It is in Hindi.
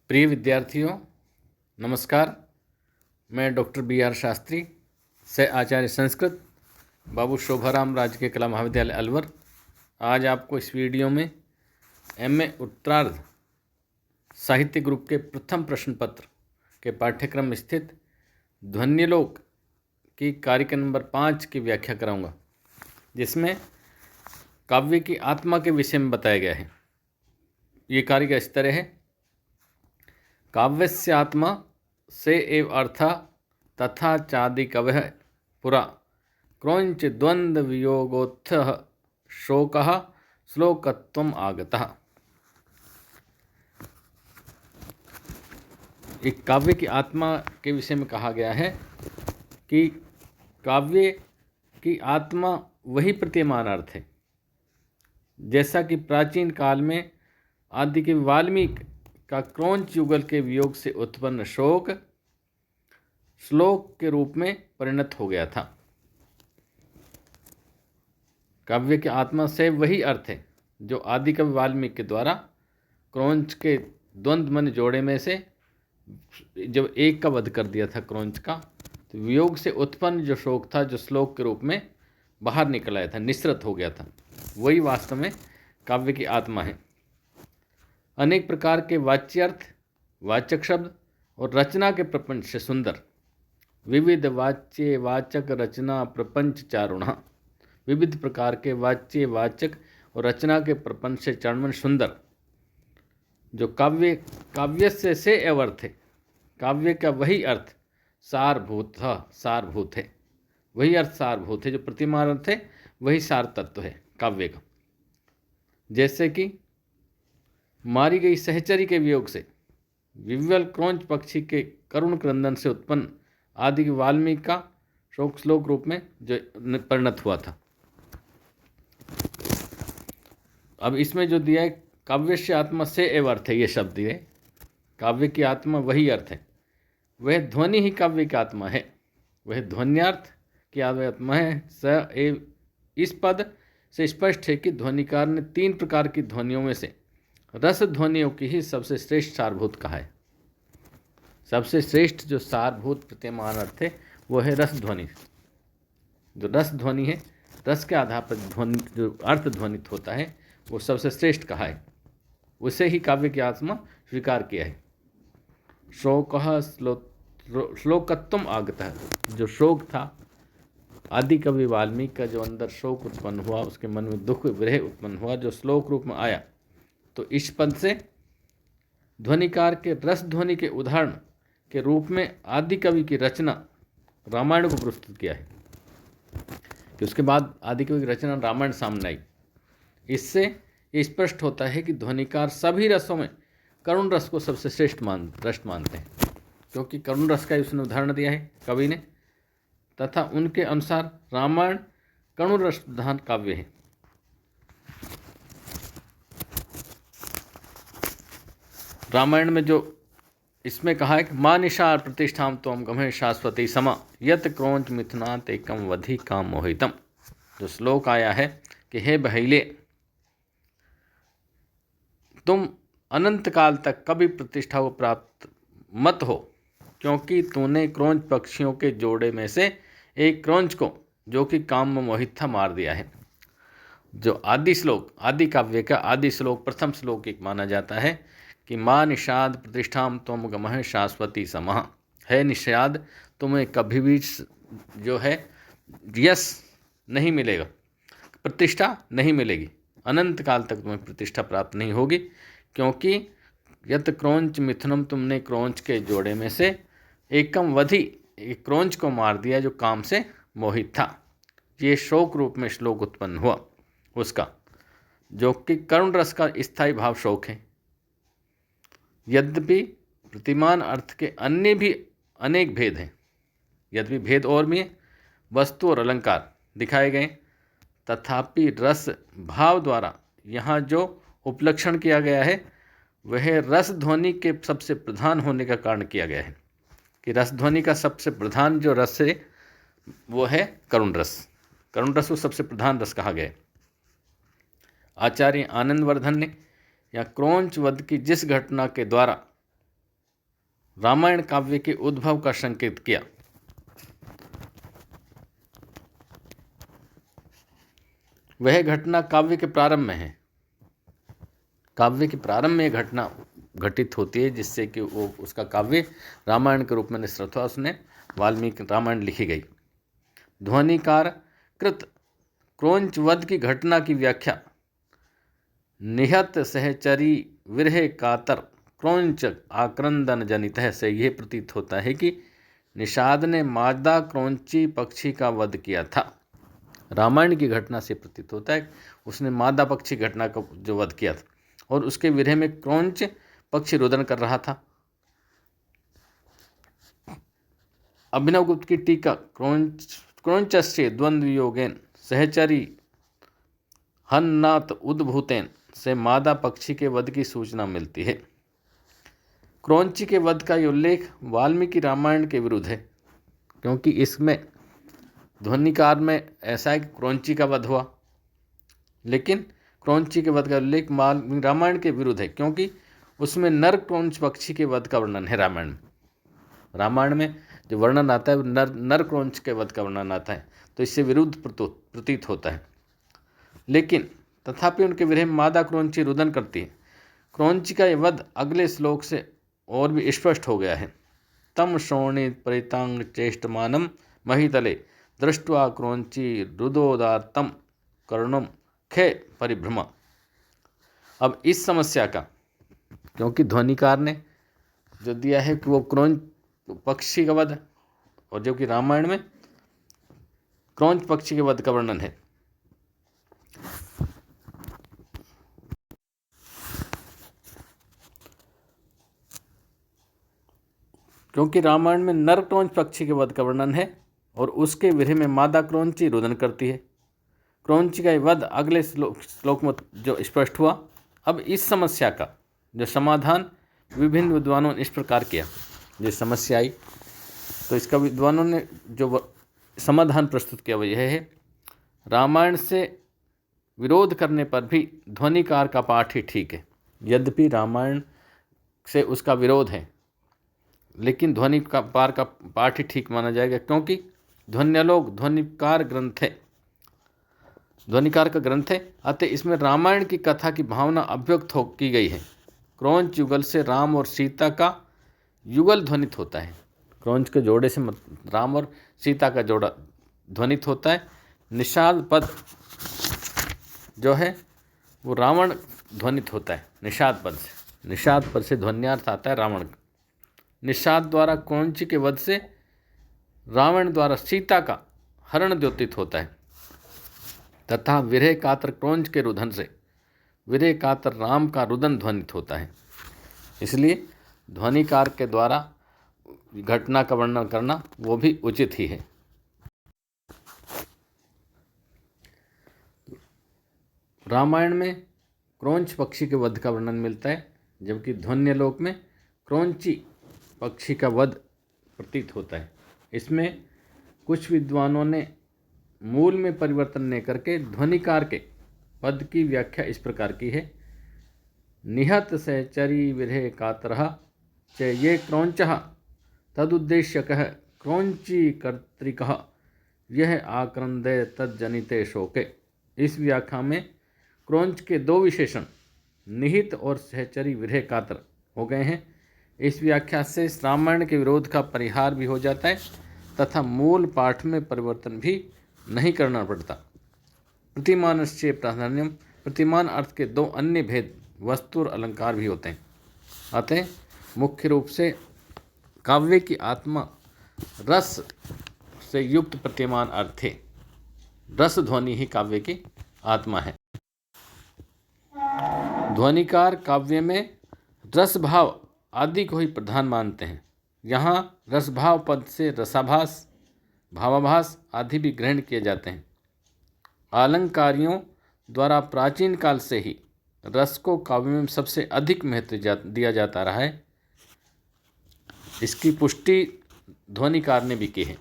प्रिय विद्यार्थियों, नमस्कार। मैं डॉक्टर बी.आर. शास्त्री से आचार्य संस्कृत बाबू शोभाराम राजकीय कला महाविद्यालय अलवर आज आपको इस वीडियो में एमए उत्तरार्ध साहित्य ग्रुप के प्रथम प्रश्न पत्र के पाठ्यक्रम में स्थित ध्वन्यलोक की कारिका नंबर 5 की व्याख्या कराऊंगा, जिसमें काव्य की आत्मा के विषय में बताया गया है। ये कारिका इस तरह है। काव्यस्य आत्मा से एव अर्था तथा चादि कवः पुरा क्रौंच द्वंद्व वियोगोत्थ शोकः श्लोकत्वम् आगतः। एक काव्य की आत्मा के विषय में कहा गया है कि काव्य की आत्मा वही प्रतीयमान अर्थ है, जैसा कि प्राचीन काल में आदि के वाल्मीकि का क्रौंच युगल के वियोग से उत्पन्न शोक श्लोक के रूप में परिणत हो गया था। काव्य की आत्मा से वही अर्थ है जो आदि कवि वाल्मीकि के द्वारा क्रौंच के द्वंद्व मन जोड़े में से जब एक का वध कर दिया था क्रौंच का, तो वियोग से उत्पन्न जो शोक था, जो श्लोक के रूप में बाहर निकल आया था, निःसृत हो गया था, वही वास्तव में काव्य की आत्मा है। अनेक प्रकार के वाच्यार्थ, वाचक शब्द और रचना के प्रपंच से सुंदर विविध वाच्य वाचक रचना प्रपंच चारुणा। विविध प्रकार के वाच्य वाचक और रचना के प्रपंच से चरणमन सुंदर जो काव्यस्य से एव अर्थ है, काव्य का वही अर्थ सारभूत है। वही अर्थ सारभूत है, जो प्रतिमान अर्थ है वही सार तत्व है काव्य का। जैसे कि मारी गई सहचरी के वियोग से विव्वल क्रौंच पक्षी के करुण क्रंदन से उत्पन्न आदि के वाल्मीकि का शोक श्लोक रूप में जो परिणत हुआ था। अब इसमें जो दिया है काव्य से आत्मा से एव अर्थ है, ये शब्द दिए। काव्य की आत्मा वही अर्थ है, वह ध्वनि ही काव्य की आत्मा है, वह ध्वन्यार्थ की आत्मा है। स एव इस पद से स्पष्ट है कि ध्वनिकार ने 3 प्रकार की ध्वनियों में से रस ध्वनियों की ही सबसे श्रेष्ठ सारभूत कहा है। सबसे श्रेष्ठ जो सारभूत प्रतीयमान अर्थ है वो है रस ध्वनि। जो रस ध्वनि है, रस के आधार पर ध्वनि जो अर्थ ध्वनित होता है, वो सबसे श्रेष्ठ कहा है। उसे ही काव्य की आत्मा स्वीकार किया है। शोकः श्लोकत्वम् आगतः, जो शोक था आदि कवि वाल्मीकि का, जो अंदर शोक उत्पन्न हुआ, उसके मन में दुख विरह उत्पन्न हुआ, जो श्लोक रूप में आया, तो इस पद से ध्वनिकार के रस ध्वनि के उदाहरण के रूप में आदि कवि की रचना रामायण को प्रस्तुत किया है कि उसके बाद आदि कवि की रचना रामायण सामने आई। इससे ये स्पष्ट होता है कि ध्वनिकार सभी रसों में करुण रस को सबसे श्रेष्ठ मानते हैं, क्योंकि करुण रस का उसने उदाहरण दिया है कवि ने, तथा उनके अनुसार रामायण करुण रस प्रधान काव्य है। रामायण में जो इसमें कहा है कि माँ निशार प्रतिष्ठाम त्वं गमहे शाश्वती समा यत क्रौंच मिथुनात एकम वधि काम मोहितम। जो श्लोक आया है कि हे बहैले, तुम अनंत काल तक कभी प्रतिष्ठा को प्राप्त मत हो, क्योंकि तूने क्रौंच पक्षियों के जोड़े में से एक क्रौंच को, जो कि काम में मोहित था, मार दिया है। जो आदि श्लोक, आदि काव्य का आदि श्लोक, प्रथम श्लोक एक माना जाता है कि माँ निषाद प्रतिष्ठाम त्वं गमः शाश्वती समः। है निषाद, तुम्हें कभी भी जो है यश नहीं मिलेगा, प्रतिष्ठा नहीं मिलेगी, अनंत काल तक तुम्हें प्रतिष्ठा प्राप्त नहीं होगी, क्योंकि यत क्रौंच मिथुनम, तुमने क्रौंच के जोड़े में से एकम वधि, एक क्रौंच को मार दिया जो काम से मोहित था। ये शोक रूप में श्लोक उत्पन्न हुआ उसका, जो कि करुण रस का स्थायी भाव शोक है। यद्यपि प्रतिमान अर्थ के अन्य भी अनेक भेद हैं, यद्यपि भेद और भी हैं, वस्तु और अलंकार दिखाए गए, तथापि रस भाव द्वारा यहाँ जो उपलक्षण किया गया है वह रस ध्वनि के सबसे प्रधान होने का कारण किया गया है कि रस ध्वनि का सबसे प्रधान जो रस है वो है करुण रस। करुण रस को सबसे प्रधान रस कहा गया है। आचार्य आनंदवर्धन ने या क्रौंच वध की जिस घटना के द्वारा रामायण काव्य के उद्भव का संकेत किया। वह घटना काव्य के प्रारंभ में है। काव्य के प्रारंभ में यह घटना घटित होती है जिससे कि वो उसका काव्य रामायण के रूप में निश्चित हुआ, उसने वाल्मीकि रामायण लिखी गई। ध्वनिकार कृत क्रोंच वध की घटना की व्याख्या निहत सहचरी विरह कातर क्रोंच आक्रंदन जनित है से यह प्रतीत होता है कि निषाद ने मादा क्रोंची पक्षी का वध किया था। रामायण की घटना से प्रतीत होता है उसने मादा पक्षी घटना का जो वध किया था और उसके विरह में क्रोंच पक्षी रुदन कर रहा था। अभिनवगुप्त की टीका क्रोंचस्य द्वंद्व योगेन सहचरी हन्नात उद्भूतेन से मादा पक्षी के वध की सूचना मिलती है। क्रोंची के वध का उल्लेख वाल्मीकि रामायण के विरुद्ध है, क्योंकि इसमें ध्वनिकार में ऐसा है कि क्रोंची का वध हुआ, लेकिन क्रोंची के वध का उल्लेख रामायण के विरुद्ध है, क्योंकि उसमें नर क्रोंच पक्षी के वध का वर्णन है। रामायण में जो वर्णन आता है नर क्रोंच के वध का वर्णन आता है, तो इससे विरुद्ध प्रतीत होता है। लेकिन तथापि उनके विरह में मादा क्रोंची रुदन करती है। क्रोंची का यह वध अगले श्लोक से और भी स्पष्ट हो गया है। तम शोणि परितांग चेष्टमानम महितले दृष्ट्वा क्रोंची रुदोदार्तम कर्णम खे परिभ्रम। अब इस समस्या का, क्योंकि ध्वनिकार ने जो दिया है कि वो क्रोंच पक्षी का वध, और जो कि रामायण में क्रोंच पक्षी के वध का वर्णन है, क्योंकि रामायण में नर क्रोंच पक्षी के वध का वर्णन है और उसके विरह में मादा क्रोंची रुदन करती है। क्रोंची का वध अगले श्लोक में जो स्पष्ट हुआ। अब इस समस्या का जो समाधान विभिन्न विद्वानों ने इस प्रकार किया। जो समस्या आई तो इसका विद्वानों ने जो समाधान प्रस्तुत किया वो यह है, रामायण से विरोध करने पर भी ध्वनिकार का पाठ ही ठीक है। यद्यपि रामायण से उसका विरोध है, लेकिन ध्वनिकार का पाठ ही ठीक माना जाएगा, क्योंकि ध्वन्यालोक ध्वनिकार का ग्रंथ है। अतः इसमें रामायण की कथा की भावना अभिव्यक्त की गई है। क्रोंच युगल से राम और सीता का युगल ध्वनित होता है। क्रोंच के जोड़े से राम और सीता का जोड़ा ध्वनित होता है। निषाद पद जो है वो रावण ध्वनित होता है निषाद पद से। निषाद पद से ध्वन्यार्थ आता है रावण का। निषाद द्वारा क्रोंच के वध से रावण द्वारा सीता का हरण द्योतित होता है, तथा विरह कातर क्रोंच के रुदन से विरह कातर राम का रुदन ध्वनित होता है। इसलिए ध्वनिकार के द्वारा घटना का वर्णन करना वो भी उचित ही है। रामायण में क्रोंच पक्षी के वध का वर्णन मिलता है, जबकि ध्वन्यालोक में क्रोंची पक्षी का वध प्रतीत होता है। इसमें कुछ विद्वानों ने मूल में परिवर्तन न करके ध्वनिकार के पद की व्याख्या इस प्रकार की है। निहत सहचरी विरह कातरः च ये क्रोंचः तदुद्देश्यकः क्रोंची कर्तृकः यह आक्रंदे तज्जनिते शोके। इस व्याख्या में क्रोंच के दो विशेषण निहित और सहचरी विरह कातर हो गए हैं। इस व्याख्या से रामायण के विरोध का परिहार भी हो जाता है तथा मूल पाठ में परिवर्तन भी नहीं करना पड़ता। प्रतिमानस्य प्राधान्यम, प्रतिमान अर्थ के दो अन्य भेद वस्तु और अलंकार भी होते हैं। अतः मुख्य रूप से काव्य की आत्मा रस से युक्त प्रतिमान अर्थ है। रस ध्वनि ही काव्य की आत्मा है। ध्वनिकार काव्य में रस भाव आदि को ही प्रधान मानते हैं। यहाँ रसभाव पद से रसाभास, भावाभास आदि भी ग्रहण किए जाते हैं। अलंकारियों द्वारा प्राचीन काल से ही रस को काव्य में सबसे अधिक महत्व दिया जाता रहा है। इसकी पुष्टि ध्वनिकार ने भी की है।